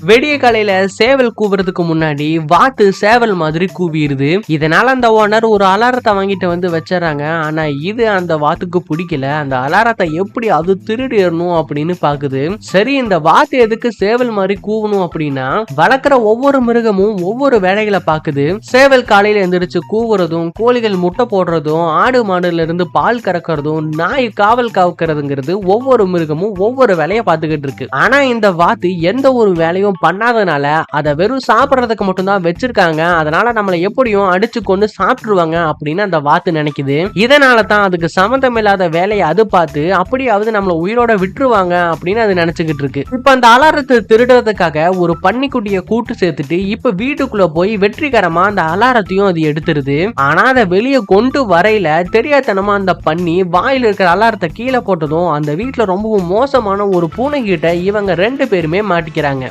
வெடிய காலையில சேவல் கூவுறதுக்கு முன்னாடி வாத்து சேவல் மாதிரி கூவிடுது. இதனால அந்த ஓனர் ஒரு அலாரத்தை வாங்கிட்டு வந்து வச்சிடறாங்க. ஆனா இது அந்த வாத்துக்கு பிடிக்கல. அந்த அலாரத்தை எப்படி அது திருடிடணும் அப்படின்னு பாக்குது. சரி, இந்த வாத்து எதுக்கு சேவல் மாதிரி கூவணும் அப்படின்னா, வளர்க்குற ஒவ்வொரு மிருகமும் ஒவ்வொரு வேலைகளை பாக்குது. சேவல் காலையில எந்திரிச்சு கூவுறதும், கோழிகள் முட்டை போடுறதும், ஆடு மாடுல இருந்து பால் கறக்கிறதும், நாய் காவல் காக்கிறதுங்கிறது ஒவ்வொரு மிருகமும் ஒவ்வொரு வேலையை பார்த்துக்கிட்டு இருக்கு. ஆனா இந்த வாத்து எந்த ஒரு வேலையும் பண்ணாதனால அதை வெறும் சாப்பிடுறதுக்கு மட்டும்தான் வச்சிருக்காங்க. அதனால நம்மளை எப்படியும் அடிச்சு கொண்டு சாப்பிட்டுருவாங்க அப்படின்னு அந்த வாத்து நினைக்குது. இதனால தான் அதுக்கு சம்மந்தம் இல்லாத வேலையை அது பார்த்து அப்படியாவது நம்மளை உயிரோட விட்டுருவாங்க அப்படின்னு அது நினைச்சுக்கிட்டு இருக்கு. இப்ப அந்த அலாரத்தை திருடுறதுக்காக ஒரு பன்னிக்குட்டியை கூட்டு சேர்த்துட்டு இப்ப வீட்டுக்குள்ள போய் வெற்றிகரமா அந்த அலாரத்தையும் அது எடுத்துருது. ஆனா அதை வெளியே கொண்டு வரையில தெரியாதனமா அந்த பன்னி வாயில இருக்கிற அலாரத்தை கீழே போட்டதும் அந்த வீட்டுல ரொம்பவும் மோசமான ஒரு பூனை கிட்ட இவங்க 2 பேருமே மாட்டிக்கிறாங்க.